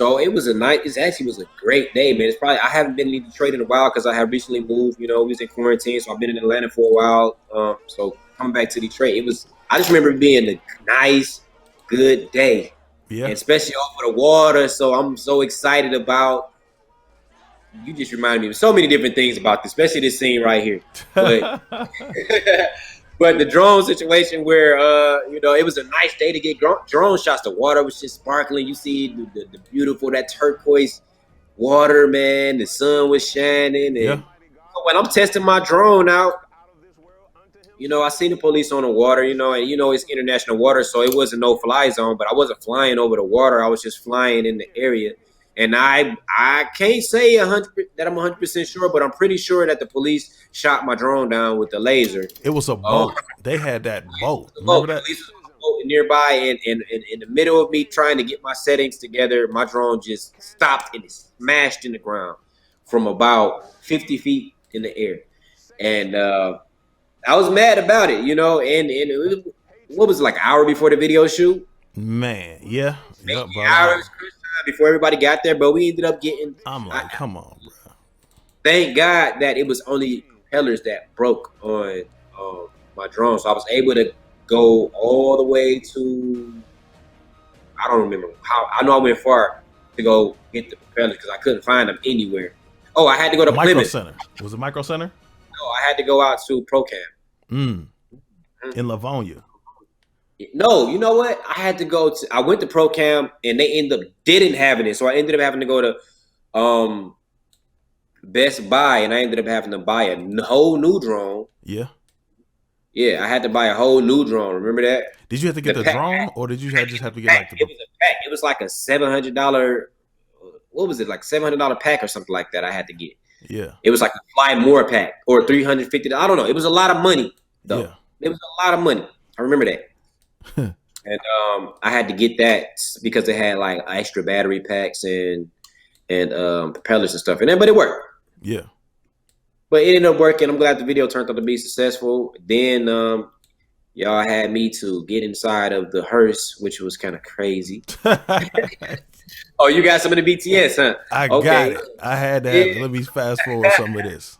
So it was a night. It actually was a great day, man. It's probably I haven't been in Detroit in a while because I have recently moved. You know, we was in quarantine, so I've been in Atlanta for a while. So coming back to Detroit, it was. I just remember it being a nice, good day, Yeah. and especially over the water. So I'm so excited about. You just reminded me of so many different things about this, especially this scene right here. But but the drone situation where it was a nice day to get drone shots. The water was just sparkling. You see the beautiful that turquoise water, man. The sun was shining, Yeah. and when I'm testing my drone out, I seen the police on the water, and it's international water, so it wasn't no fly zone, but I wasn't flying over the water. I was just flying in the area. And I can't say 100 that I'm 100% sure, but I'm pretty sure that the police shot my drone down with the laser. It was a boat. They had that boat. The Remember that? police was on the boat nearby, and in the middle of me trying to get my settings together, my drone just stopped and it smashed in the ground from about 50 feet in the air. And I was mad about it, and it was, what was it, like an hour before the video shoot? Man, yeah. Maybe Yep, an bro. hour before everybody got there, but we ended up getting. I'm like, come on, bro. Thank God that it was only propellers that broke on my drone, so I was able to go all the way to. I don't remember how. I know I went far to go get the propellers because I couldn't find them anywhere. Oh, I had to go to Micro Plymouth. Center. Was it Micro Center? No, I had to go out to Procam. In Livonia. No, you know what? I went to Procam and they ended up didn't having it. So I ended up having to go to Best Buy and I ended up having to buy a whole new drone. Yeah. Yeah, I had to buy a whole new drone. Remember that? Did you have to get the drone or did you just have to get like the It was a pack. It was like a $700, what was it? Like $700 pack or something like that I had to get. Yeah. It was like a Fly More pack or $350. I don't know. It was a lot of money though. Yeah. It was a lot of money. I remember that. And I had to get that because it had like extra battery packs and propellers and stuff. But it worked. Yeah. But it ended up working. I'm glad the video turned out to be successful. Then y'all had me to get inside of the hearse, which was kind of crazy. Oh, you got some of the BTS, huh? I got it. I had that. Yeah. Let me fast forward some of this.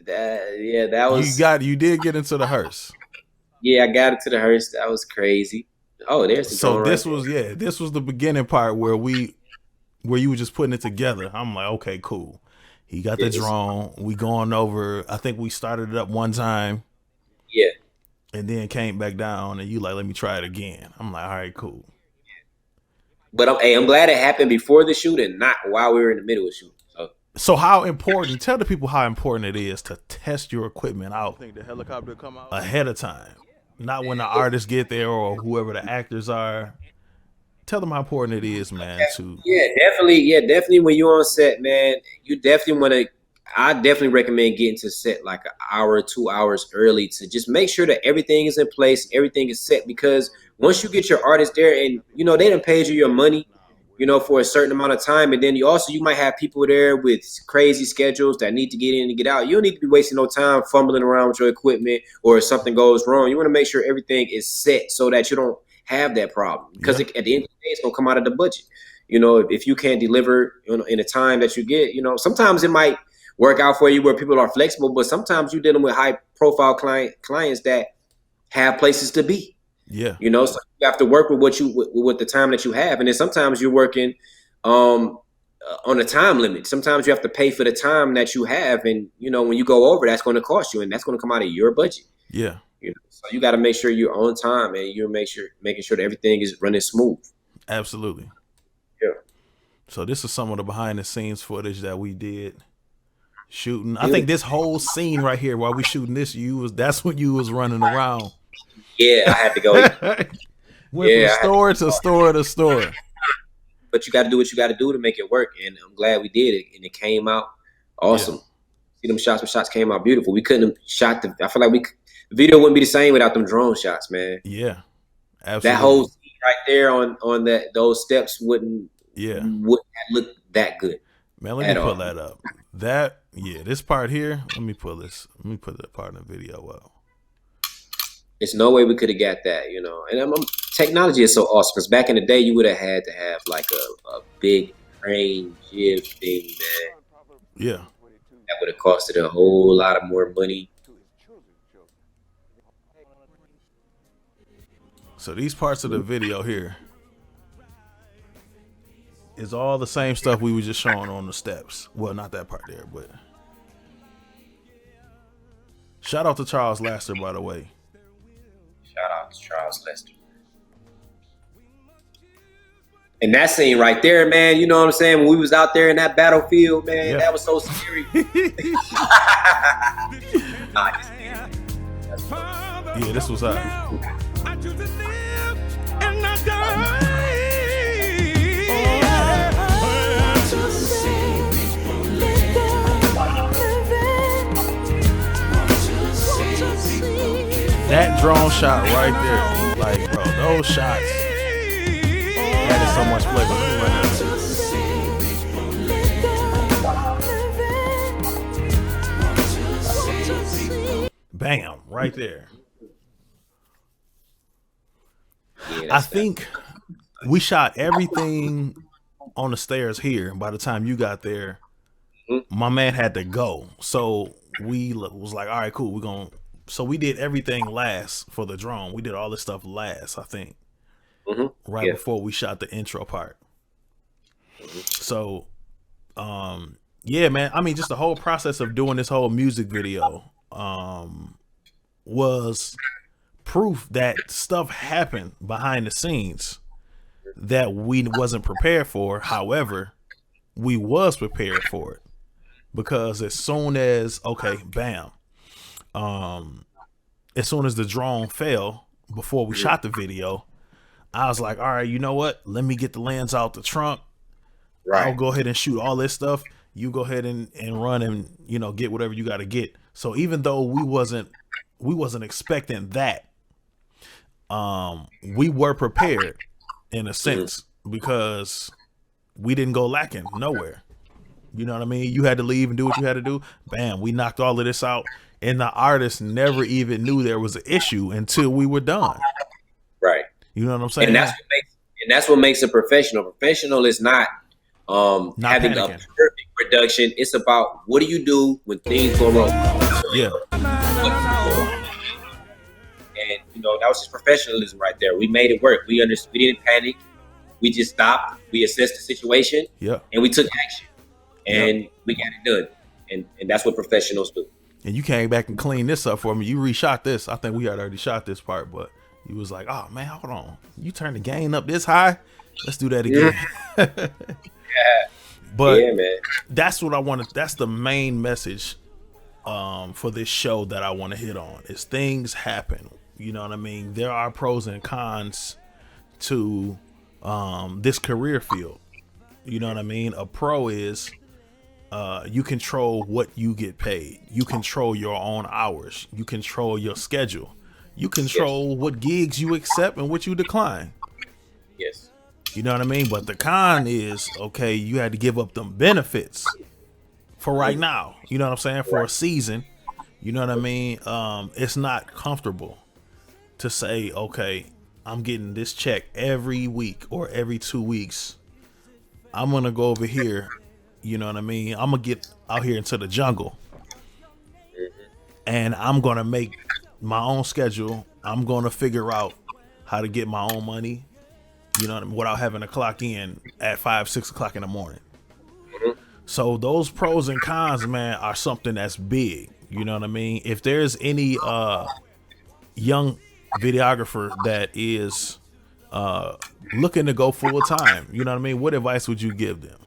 That was. You did get into the hearse. Yeah, I got into the hearse. That was crazy. Oh, there's the so this was this was the beginning part where you were just putting it together. I'm like, okay, cool. He got the drone. We going over. I think we started it up one time. Yeah. And then came back down, and you like, let me try it again. I'm like, all right, cool. But I'm glad it happened before the shoot and not while we were in the middle of shooting. So how important? Tell the people how important it is to test your equipment out. Think the helicopter come out ahead of time, not when the artists get there or whoever the actors are. Tell them how important it is, man. Definitely. When you're on set, man, you definitely want to. I definitely recommend getting to set like an hour, 2 hours early to just make sure that everything is in place, everything is set. Because once you get your artist there, and they done paid you your money, for a certain amount of time, and then you might have people there with crazy schedules that need to get in and get out. You don't need to be wasting no time fumbling around with your equipment, or if something goes wrong, you want to make sure everything is set so that you don't have that problem, because at the end of the day, it's gonna come out of the budget. If you can't deliver in the time that you get, sometimes it might work out for you where people are flexible, but sometimes you're dealing with high profile clients that have places to be. Yeah. So you have to work with with the time that you have, and then sometimes you're working on a time limit. Sometimes you have to pay for the time that you have, and when you go over, that's going to cost you, and that's going to come out of your budget. Yeah. So you got to make sure you're on time and you're making sure that everything is running smooth. Absolutely. Yeah. So this is some of the behind the scenes footage that we did shooting. I think this whole scene right here while we shooting this, that's when you was running around. Yeah, I had to go. Went from store to store to store. But you got to do what you got to do to make it work, and I'm glad we did it, and it came out awesome. See them shots came out beautiful. We couldn't have shot I feel like the video wouldn't be the same without them drone shots, man. Yeah, absolutely. That whole scene right there on those steps wouldn't look that good. Man, let me pull that up. This part here. Let me put that part in the video up. There's no way we could have got that, and I'm technology is so awesome because back in the day, you would have had to have like a big crane jib thing, man. Yeah. That would have costed a whole lot of more money. So these parts of the video here is all the same stuff we were just showing on the steps. Well, not that part there, but shout out to Charles Lester, by the way. Shout out to Charles Lester. And that scene right there, man, you know what I'm saying? When we was out there in that battlefield, man, Yeah. that was so scary. Nah, just kidding. Yeah, this was hot. I choose to live and not die. That drone shot right there, like, bro, those shots added so much flavor. Let me run that. Bam, right there. Yeah, I think we shot everything on the stairs here. By the time you got there, my man had to go. So we was like, all right, cool. We're going to. So we did everything last for the drone. We did all this stuff last, I think, right before we shot the intro part. So, yeah, man. I mean, just the whole process of doing this whole music video was proof that stuff happened behind the scenes that we wasn't prepared for. However, we was prepared for it because as soon as, okay, bam. As soon as the drone fell before we shot the video, I was like, all right, you know what? Let me get the lens out the trunk. right. I'll go ahead and shoot all this stuff. You go ahead and run and, you know, get whatever you got to get. So even though we wasn't expecting that, we were prepared in a sense because we didn't go lacking nowhere. You know what I mean? You had to leave and do what you had to do. Bam, we knocked all of this out. And the artist never even knew there was an issue until we were done. Right. You know what I'm saying? And that's what makes a professional. Professional is not having panicking. a perfect production. It's about what do you do when things go wrong. Yeah. And you know that was just professionalism right there. We made it work. We understood. We didn't panic. We just stopped. We assessed the situation. Yeah. And we took action. And we got it done. And that's what professionals do. And you came back and cleaned this up for me. You reshot this. I think we had already shot this part, but you was like, oh man, hold on. You turned the gain up this high? Let's do that again. Yeah. But yeah, man. that's what I wanted. That's the main message for this show that I want to hit on is things happen. You know what I mean? There are pros and cons to this career field. You know what I mean? A pro is you control what you get paid. You control your own hours. You control your schedule. You control what gigs you accept and what you decline. Yes. You know what I mean? But the con is, okay, you had to give up them benefits for right now. You know what I'm saying? For a season. You know what I mean? It's not comfortable to say, okay, I'm getting this check every week or every 2 weeks. I'm going to go over here. You know what I mean? I'm going to get out here into the jungle. And I'm going to make my own schedule. I'm going to figure out how to get my own money. You know what I mean? Without having to clock in at 5, 6 o'clock in the morning. So those pros and cons, man, are something that's big. You know what I mean? If there's any young videographer that is looking to go full time, you know what I mean? What advice would you give them?